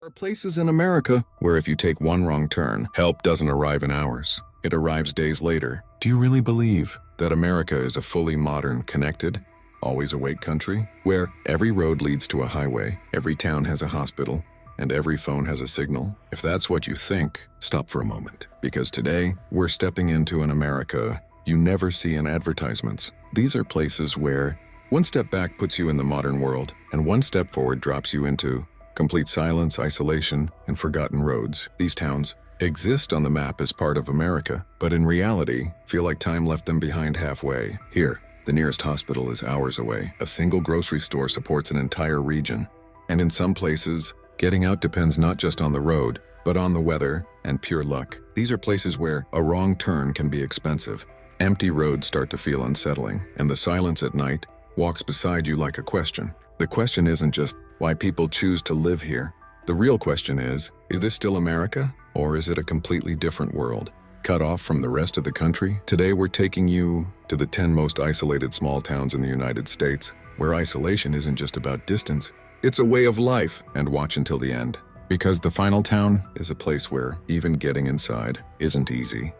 are places in America where if you take one wrong turn, help doesn't arrive in hours. It arrives days later. Do you really believe that America is a fully modern, connected, always awake country? Where every road leads to a highway, every town has a hospital, and every phone has a signal? If that's what you think, stop for a moment. Because today, we're stepping into an America you never see in advertisements. These are places where one step back puts you in the modern world, and one step forward drops you into complete silence, isolation, and forgotten roads. These towns exist on the map as part of America, but in reality, feel like time left them behind halfway. Here, the nearest hospital is hours away. A single grocery store supports an entire region. And in some places, getting out depends not just on the road, but on the weather and pure luck. These are places where a wrong turn can be expensive. Empty roads start to feel unsettling, and the silence at night walks beside you like a question. The question isn't just why people choose to live here. The real question is this still America, or is it a completely different world? Cut off from the rest of the country? Today we're taking you to the 10 most isolated small towns in the United States, where isolation isn't just about distance, it's a way of life. And watch until the end, because the final town is a place where even getting inside isn't easy.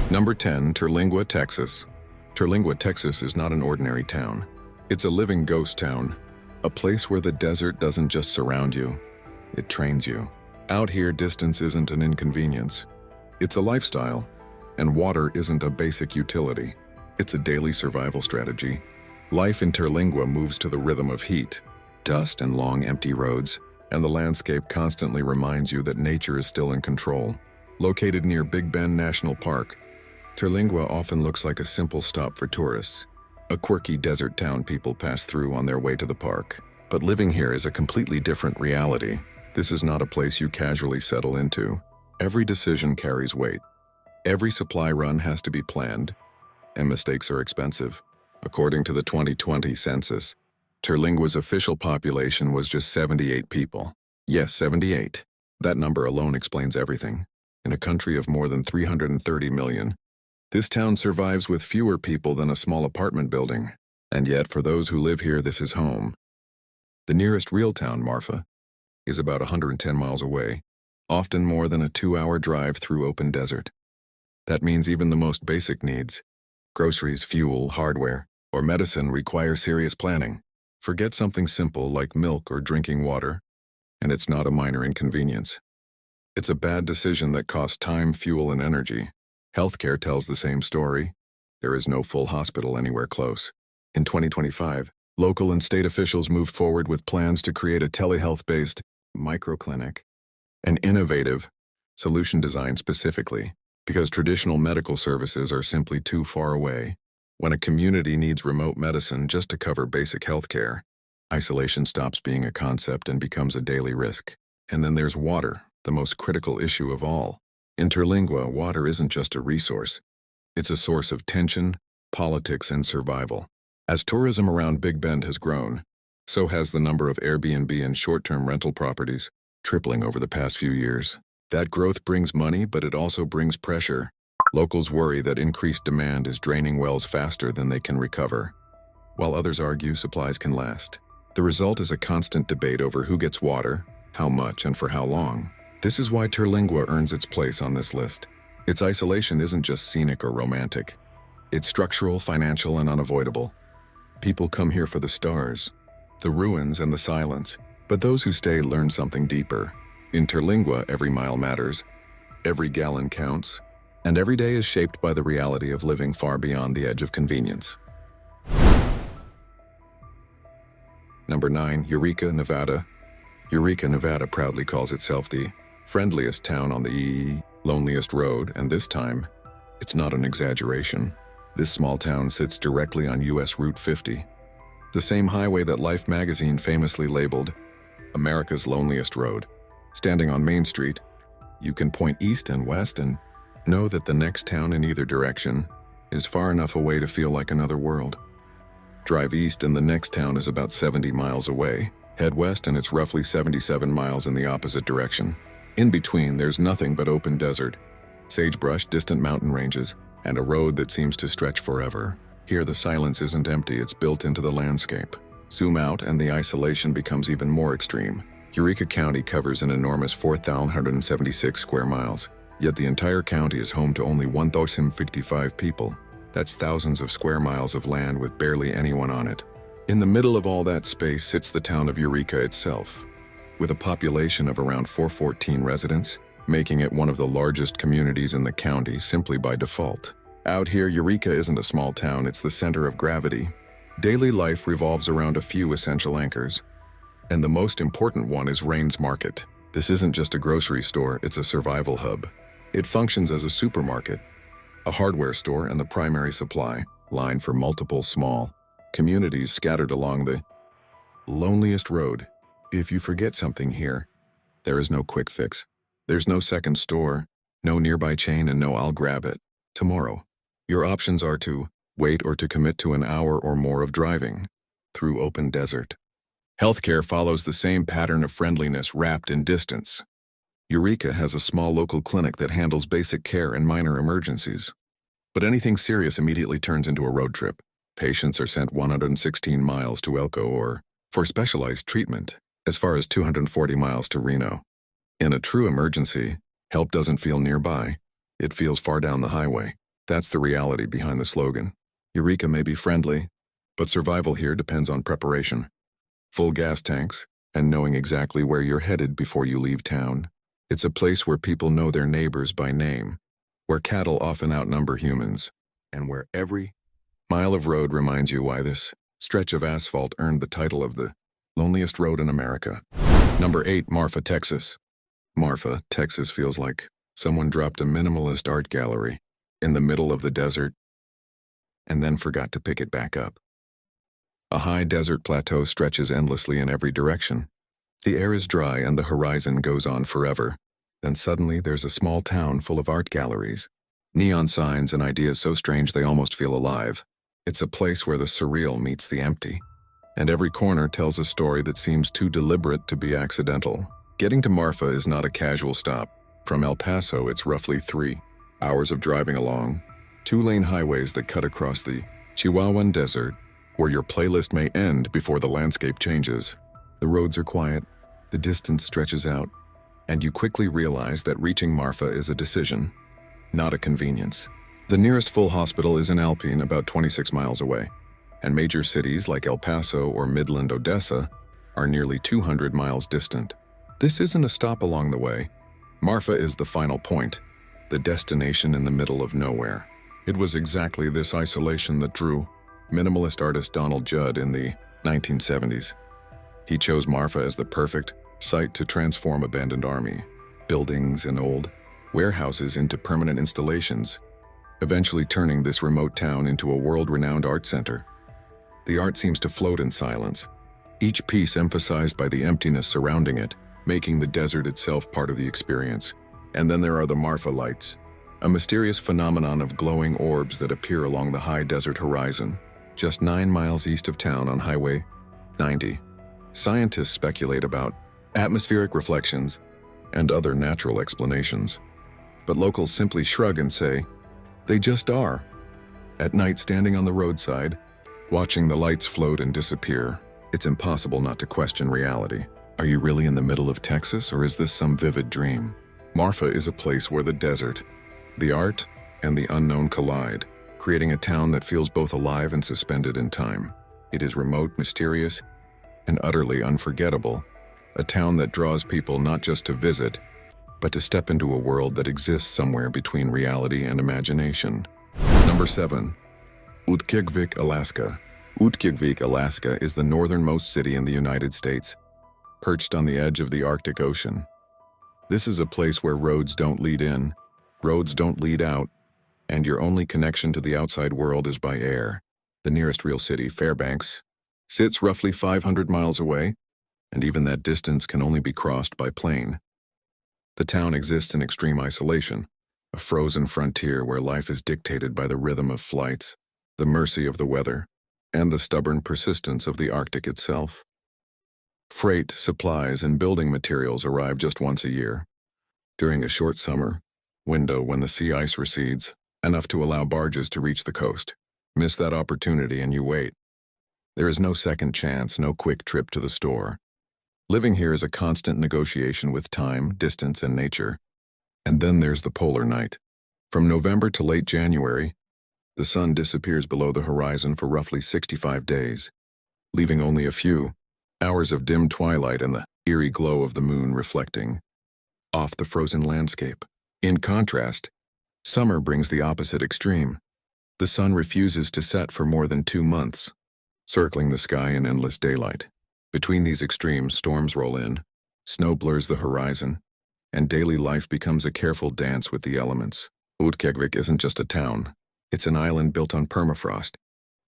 Number 10, Terlingua, Texas. Terlingua, Texas is not an ordinary town. It's a living ghost town. A place where the desert doesn't just surround you, it trains you. Out here, distance isn't an inconvenience. It's a lifestyle, and water isn't a basic utility. It's a daily survival strategy. Life in Terlingua moves to the rhythm of heat, dust, and long empty roads, and the landscape constantly reminds you that nature is still in control. Located near Big Bend National Park, Terlingua often looks like a simple stop for tourists, a quirky desert town people pass through on their way to the park. But living here is a completely different reality. This is not a place you casually settle into. Every decision carries weight. Every supply run has to be planned, and mistakes are expensive. According to the 2020 census, Terlingua's official population was just 78 people. Yes, 78. That number alone explains everything. In a country of more than 330 million, this town survives with fewer people than a small apartment building. And yet, for those who live here, this is home. The nearest real town, Marfa, is about 110 miles away, often more than a 2-hour drive through open desert. That means even the most basic needs, groceries, fuel, hardware, or medicine, require serious planning. Forget something simple like milk or drinking water, and it's not a minor inconvenience. It's a bad decision that costs time, fuel, and energy. Healthcare tells the same story. There is no full hospital anywhere close. In 2025, local and state officials moved forward with plans to create a telehealth-based microclinic, an innovative solution designed specifically because traditional medical services are simply too far away. When a community needs remote medicine just to cover basic health care, isolation stops being a concept and becomes a daily risk. And then there's water, the most critical issue of all. In Terlingua, water isn't just a resource. It's a source of tension, politics, and survival. As tourism around Big Bend has grown, so has the number of Airbnb and short-term rental properties, tripling over the past few years. That growth brings money, but it also brings pressure. Locals worry that increased demand is draining wells faster than they can recover, while others argue supplies can last. The result is a constant debate over who gets water, how much, and for how long. This is why Terlingua earns its place on this list. Its isolation isn't just scenic or romantic. It's structural, financial, and unavoidable. People come here for the stars, the ruins, and the silence. But those who stay learn something deeper. In Terlingua, every mile matters, every gallon counts, and every day is shaped by the reality of living far beyond the edge of convenience. Number 9, Eureka, Nevada. Eureka, Nevada proudly calls itself the friendliest town on the loneliest road, and this time, it's not an exaggeration. This small town sits directly on US Route 50, the same highway that Life magazine famously labeled America's loneliest road. Standing on Main Street, you can point east and west and know that the next town in either direction is far enough away to feel like another world. Drive east and the next town is about 70 miles away. Head west and it's roughly 77 miles in the opposite direction. In between, there's nothing but open desert, sagebrush, distant mountain ranges, and a road that seems to stretch forever. Here the silence isn't empty, it's built into the landscape. Zoom out and the isolation becomes even more extreme. Eureka County covers an enormous 4,176 square miles, yet the entire county is home to only 1,055 people. That's thousands of square miles of land with barely anyone on it. In the middle of all that space sits the town of Eureka itself, with a population of around 414 residents, making it one of the largest communities in the county simply by default. Out here, Eureka isn't a small town, it's the center of gravity. Daily life revolves around a few essential anchors, and the most important one is Rain's Market. This isn't just a grocery store, it's a survival hub. It functions as a supermarket, a hardware store, and the primary supply line for multiple small communities scattered along the loneliest road. If you forget something here, there is no quick fix. There's no second store, no nearby chain, and no "I'll grab it tomorrow." Your options are to wait or to commit to an hour or more of driving through open desert. Healthcare follows the same pattern of friendliness wrapped in distance. Eureka has a small local clinic that handles basic care and minor emergencies. But anything serious immediately turns into a road trip. Patients are sent 116 miles to Elko or, for specialized treatment, as far as 240 miles to Reno. In a true emergency, help doesn't feel nearby. It feels far down the highway. That's the reality behind the slogan. Eureka may be friendly, but survival here depends on preparation. Full gas tanks, and knowing exactly where you're headed before you leave town. It's a place where people know their neighbors by name, where cattle often outnumber humans, and where every mile of road reminds you why this stretch of asphalt earned the title of the loneliest road in America. Number 8, Marfa, Texas. Marfa, Texas feels like someone dropped a minimalist art gallery in the middle of the desert and then forgot to pick it back up. A high desert plateau stretches endlessly in every direction. The air is dry and the horizon goes on forever. Then suddenly there's a small town full of art galleries, neon signs, and ideas so strange they almost feel alive. It's a place where the surreal meets the empty, and every corner tells a story that seems too deliberate to be accidental. Getting to Marfa is not a casual stop. From El Paso, it's roughly 3 hours of driving along 2-lane highways that cut across the Chihuahuan Desert, where your playlist may end before the landscape changes. The roads are quiet, the distance stretches out, and you quickly realize that reaching Marfa is a decision, not a convenience. The nearest full hospital is in Alpine, about 26 miles away, and major cities like El Paso or Midland, Odessa are nearly 200 miles distant. This isn't a stop along the way. Marfa is the final point, the destination in the middle of nowhere. It was exactly this isolation that drew minimalist artist Donald Judd in the 1970s. He chose Marfa as the perfect site to transform abandoned army buildings and old warehouses into permanent installations, eventually turning this remote town into a world-renowned art center. The art seems to float in silence, each piece emphasized by the emptiness surrounding it, making the desert itself part of the experience. And then there are the Marfa lights, a mysterious phenomenon of glowing orbs that appear along the high desert horizon, just 9 miles east of town on Highway 90. Scientists speculate about atmospheric reflections and other natural explanations, but locals simply shrug and say, they just are. At night, standing on the roadside, watching the lights float and disappear, it's impossible not to question reality. Are you really in the middle of Texas, or is this some vivid dream? Marfa is a place where the desert, the art, and the unknown collide, creating a town that feels both alive and suspended in time. It is remote, mysterious, and utterly unforgettable, a town that draws people not just to visit, but to step into a world that exists somewhere between reality and imagination. Number 7. Utqiagvik, Alaska. Utqiagvik, Alaska is the northernmost city in the United States, perched on the edge of the Arctic Ocean. This is a place where roads don't lead in, roads don't lead out, and your only connection to the outside world is by air. The nearest real city, Fairbanks, sits roughly 500 miles away, and even that distance can only be crossed by plane. The town exists in extreme isolation, a frozen frontier where life is dictated by the rhythm of flights, the mercy of the weather, and the stubborn persistence of the Arctic itself. Freight, supplies, and building materials arrive just once a year, during a short summer window when the sea ice recedes, enough to allow barges to reach the coast. Miss that opportunity and you wait. There is no second chance, no quick trip to the store. Living here is a constant negotiation with time, distance, and nature. And then there's the polar night. From November to late January, the sun disappears below the horizon for roughly 65 days, leaving only a few hours of dim twilight and the eerie glow of the moon reflecting off the frozen landscape. In contrast, summer brings the opposite extreme. The sun refuses to set for more than 2 months, circling the sky in endless daylight. Between these extremes, storms roll in, snow blurs the horizon, and daily life becomes a careful dance with the elements. Reykjavik isn't just a town. It's an island built on permafrost,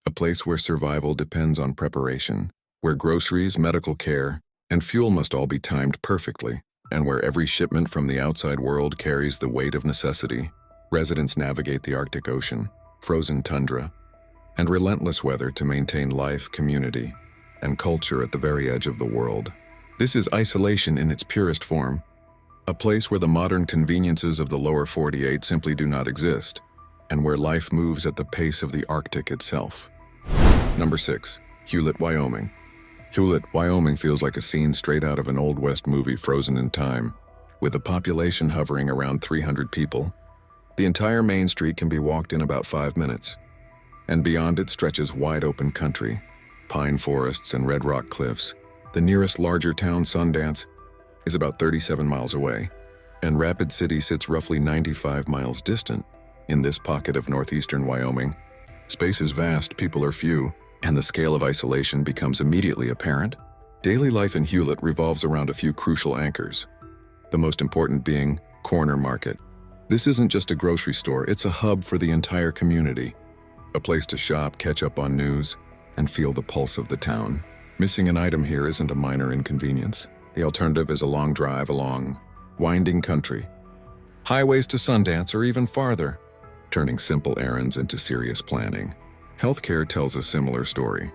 a place where survival depends on preparation, where groceries, medical care, and fuel must all be timed perfectly, and where every shipment from the outside world carries the weight of necessity. Residents navigate the Arctic Ocean, frozen tundra, and relentless weather to maintain life, community, and culture at the very edge of the world. This is isolation in its purest form, a place where the modern conveniences of the lower 48 simply do not exist, and where life moves at the pace of the Arctic itself. Number 6. Hewlett, Wyoming. Hewlett, Wyoming feels like a scene straight out of an Old West movie frozen in time. With a population hovering around 300 people, the entire main street can be walked in about 5 minutes, and beyond it stretches wide open country, pine forests and red rock cliffs. The nearest larger town, Sundance, is about 37 miles away, and Rapid City sits roughly 95 miles distant. In this pocket of northeastern Wyoming, space is vast, people are few, and the scale of isolation becomes immediately apparent. Daily life in Hewlett revolves around a few crucial anchors, the most important being Corner Market. This isn't just a grocery store, it's a hub for the entire community, a place to shop, catch up on news, and feel the pulse of the town. Missing an item here isn't a minor inconvenience. The alternative is a long drive along winding country, highways to Sundance or even farther, turning simple errands into serious planning. Healthcare tells a similar story.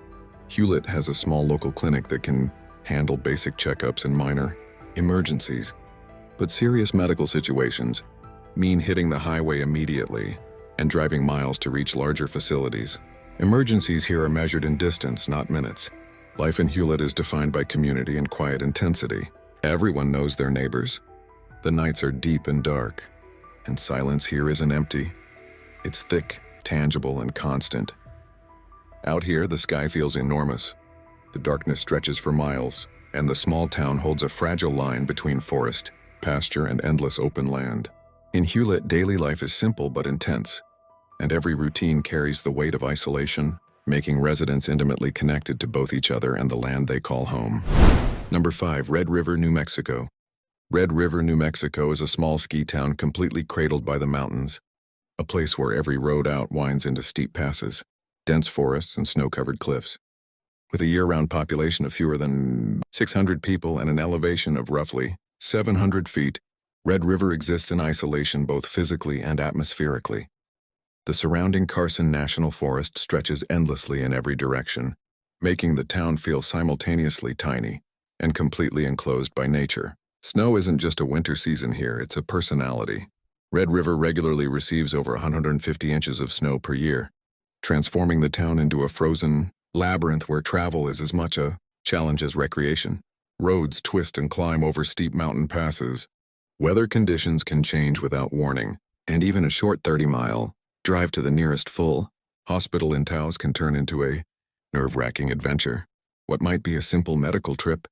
Hewlett has a small local clinic that can handle basic checkups and minor emergencies, but serious medical situations mean hitting the highway immediately and driving miles to reach larger facilities. Emergencies here are measured in distance, not minutes. Life in Hewlett is defined by community and quiet intensity. Everyone knows their neighbors. The nights are deep and dark, and silence here isn't empty. It's thick, tangible, and constant. Out here, the sky feels enormous. The darkness stretches for miles, and the small town holds a fragile line between forest, pasture, and endless open land. In Hewlett, daily life is simple but intense, and every routine carries the weight of isolation, making residents intimately connected to both each other and the land they call home. Number 5. Red River, New Mexico. Red River, New Mexico is a small ski town completely cradled by the mountains, a place where every road out winds into steep passes, dense forests, and snow-covered cliffs. With a year-round population of fewer than 600 people and an elevation of roughly 700 feet, Red River exists in isolation both physically and atmospherically. The surrounding Carson National Forest stretches endlessly in every direction, making the town feel simultaneously tiny and completely enclosed by nature. Snow isn't just a winter season here, it's a personality. Red River regularly receives over 150 inches of snow per year, transforming the town into a frozen labyrinth where travel is as much a challenge as recreation. Roads twist and climb over steep mountain passes. Weather conditions can change without warning, and even a short 30-mile drive to the nearest full hospital in Taos can turn into a nerve-wracking adventure. What might be a simple medical trip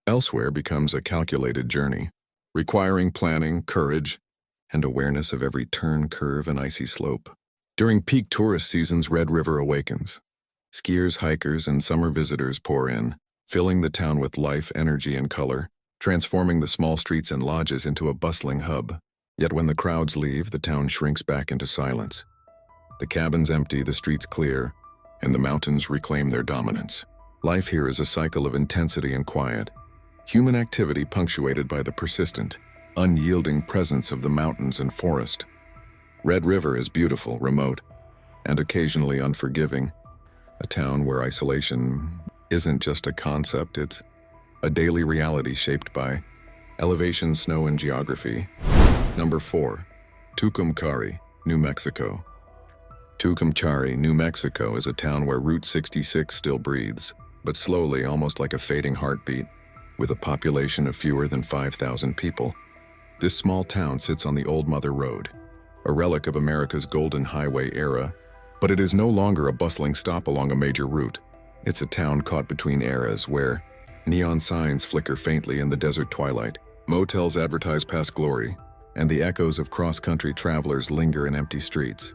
elsewhere becomes a calculated journey, requiring planning, courage, and awareness of every turn, curve, and icy slope. During peak tourist seasons, Red River awakens. Skiers, hikers, and summer visitors pour in, filling the town with life, energy, and color, transforming the small streets and lodges into a bustling hub. Yet when the crowds leave, the town shrinks back into silence. The cabins empty, the streets clear, and the mountains reclaim their dominance. Life here is a cycle of intensity and quiet, human activity punctuated by the persistent, unyielding presence of the mountains and forest. Red River is beautiful, remote, and occasionally unforgiving, a town where isolation isn't just a concept, it's a daily reality shaped by elevation, snow, and geography. Number 4. Tucumcari, New Mexico. Tucumcari, New Mexico is a town where Route 66 still breathes, but slowly, almost like a fading heartbeat. With a population of fewer than 5,000 people, this small town sits on the Old Mother Road, a relic of America's Golden Highway era, but it is no longer a bustling stop along a major route. It's a town caught between eras where neon signs flicker faintly in the desert twilight, motels advertise past glory, and the echoes of cross-country travelers linger in empty streets.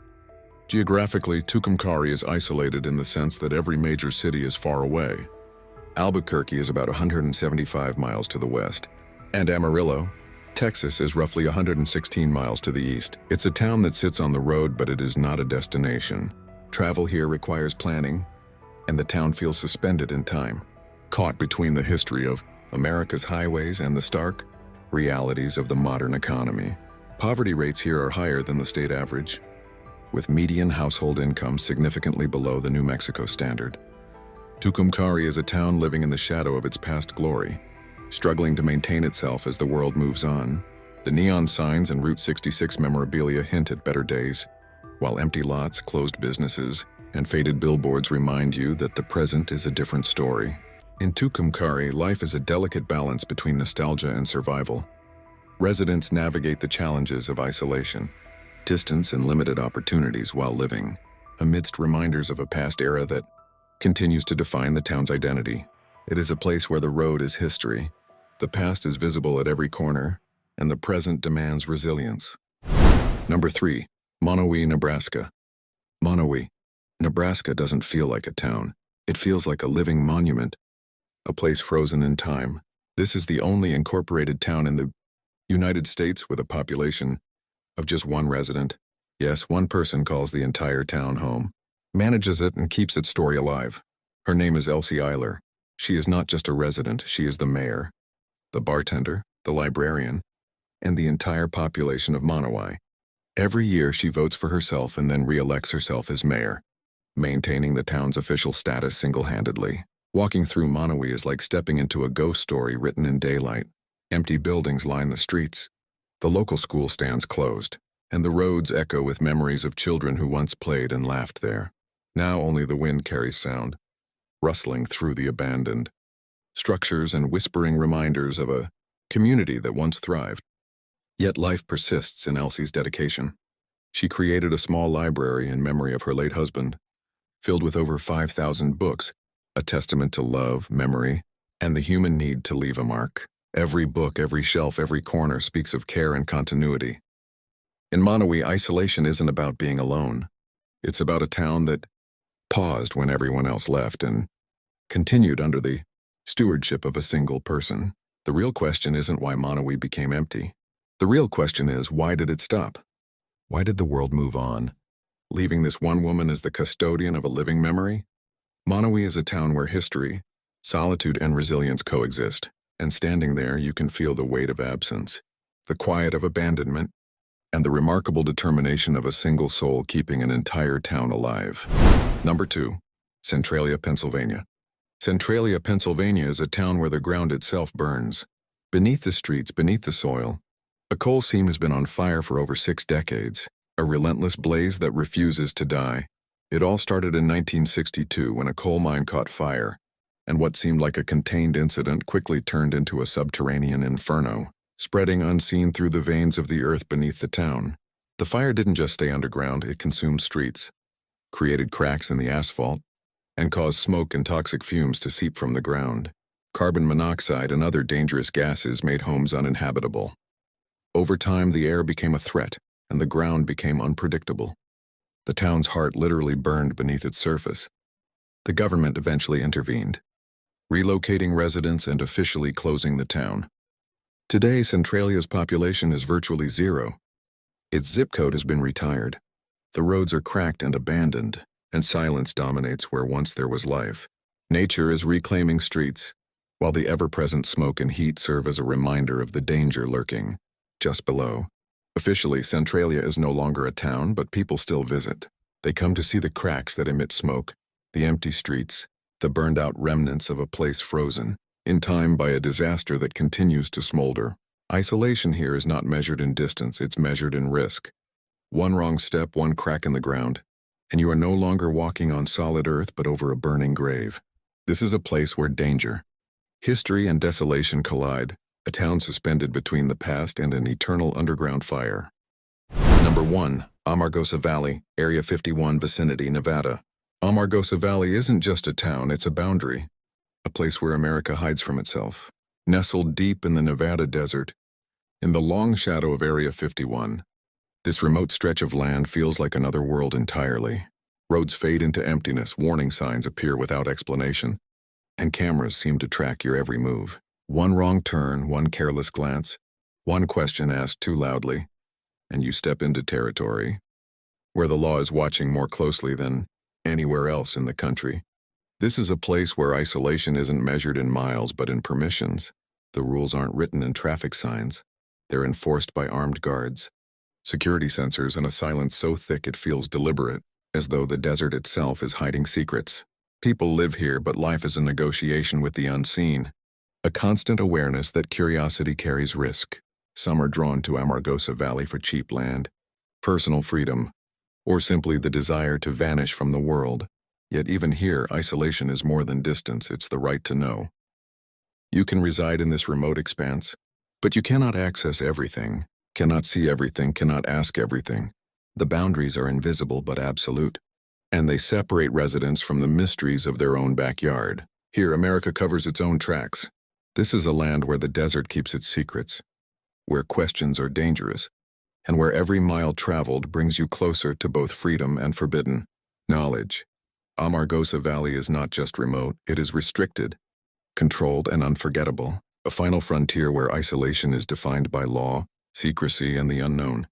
Geographically, Tucumcari is isolated in the sense that every major city is far away. Albuquerque is about 175 miles to the west, and Amarillo, Texas is roughly 116 miles to the east. It's a town that sits on the road, but it is not a destination. Travel here requires planning, and the town feels suspended in time, caught between the history of America's highways and the stark realities of the modern economy. Poverty rates here are higher than the state average, with median household income significantly below the New Mexico standard. Tucumcari is a town living in the shadow of its past glory, struggling to maintain itself as the world moves on. The neon signs and Route 66 memorabilia hint at better days, while empty lots, closed businesses, and faded billboards remind you that the present is a different story. In Tucumcari, life is a delicate balance between nostalgia and survival. Residents navigate the challenges of isolation, distance, and limited opportunities while living, amidst reminders of a past era that continues to define the town's identity. It is a place where the road is history, the past is visible at every corner, and the present demands resilience. Number 3. Monowi, Nebraska. Monowi, Nebraska doesn't feel like a town. It feels like a living monument, a place frozen in time. This is the only incorporated town in the United States with a population of just one resident. Yes, one person calls the entire town home, manages it, and keeps its story alive. Her name is Elsie Eiler. She is not just a resident, she is the mayor, the bartender, the librarian, and the entire population of Monowi. Every year she votes for herself and then re-elects herself as mayor, maintaining the town's official status single-handedly. Walking through Monowi is like stepping into a ghost story written in daylight. Empty buildings line the streets. The local school stands closed, and the roads echo with memories of children who once played and laughed there. Now only the wind carries sound, rustling through the abandoned structures and whispering reminders of a community that once thrived. Yet life persists in Elsie's dedication. She created a small library in memory of her late husband, filled with over 5,000 books, a testament to love, memory, and the human need to leave a mark. Every book, every shelf, every corner speaks of care and continuity. In Monowi, isolation isn't about being alone. It's about a town that paused when everyone else left and continued under the stewardship of a single person. The real question isn't why Monowi became empty. The real question is, why did it stop? Why did the world move on, leaving this one woman as the custodian of a living memory? Monowi is a town where history, solitude, and resilience coexist, and standing there you can feel the weight of absence, the quiet of abandonment, and the remarkable determination of a single soul keeping an entire town alive. Number 2. Centralia, Pennsylvania. Centralia, Pennsylvania is a town where the ground itself burns. Beneath the streets, beneath the soil, a coal seam has been on fire for over 6 decades, a relentless blaze that refuses to die. It all started in 1962 when a coal mine caught fire, and what seemed like a contained incident quickly turned into a subterranean inferno, spreading unseen through the veins of the earth beneath the town. The fire didn't just stay underground, it consumed streets, created cracks in the asphalt, and caused smoke and toxic fumes to seep from the ground. Carbon monoxide and other dangerous gases made homes uninhabitable. Over time, the air became a threat, and the ground became unpredictable. The town's heart literally burned beneath its surface. The government eventually intervened, relocating residents and officially closing the town. Today, Centralia's population is virtually zero. Its zip code has been retired. The roads are cracked and abandoned, and silence dominates where once there was life. Nature is reclaiming streets, while the ever-present smoke and heat serve as a reminder of the danger lurking just below. Officially, Centralia is no longer a town, but people still visit. They come to see the cracks that emit smoke, the empty streets, the burned-out remnants of a place frozen in time by a disaster that continues to smolder. Isolation here is not measured in distance, it's measured in risk. One wrong step, one crack in the ground, and you are no longer walking on solid earth but over a burning grave. This is a place where danger, History and desolation collide, a town suspended between the past and an eternal underground fire. Number 1. Amargosa Valley, Area 51 vicinity, Nevada. Amargosa Valley isn't just a town, it's a boundary, a place where America hides from itself. Nestled deep in the Nevada desert, in the long shadow of Area 51, this remote stretch of land feels like another world entirely. Roads fade into emptiness, warning signs appear without explanation, and cameras seem to track your every move. One wrong turn, one careless glance, one question asked too loudly, and you step into territory where the law is watching more closely than anywhere else in the country. This is a place where isolation isn't measured in miles but in permissions. The rules aren't written in traffic signs. They're enforced by armed guards, security sensors, and a silence so thick it feels deliberate, as though the desert itself is hiding secrets. People live here, but life is a negotiation with the unseen, a constant awareness that curiosity carries risk. Some are drawn to Amargosa Valley for cheap land, personal freedom, or simply the desire to vanish from the world. Yet even here, isolation is more than distance, it's the right to know. You can reside in this remote expanse, but you cannot access everything, cannot see everything, cannot ask everything. The boundaries are invisible but absolute, and they separate residents from the mysteries of their own backyard. Here, America covers its own tracks. This is a land where the desert keeps its secrets, where questions are dangerous, and where every mile traveled brings you closer to both freedom and forbidden knowledge. Amargosa Valley is not just remote, it is restricted, controlled, and unforgettable, a final frontier where isolation is defined by law, secrecy, and the unknown.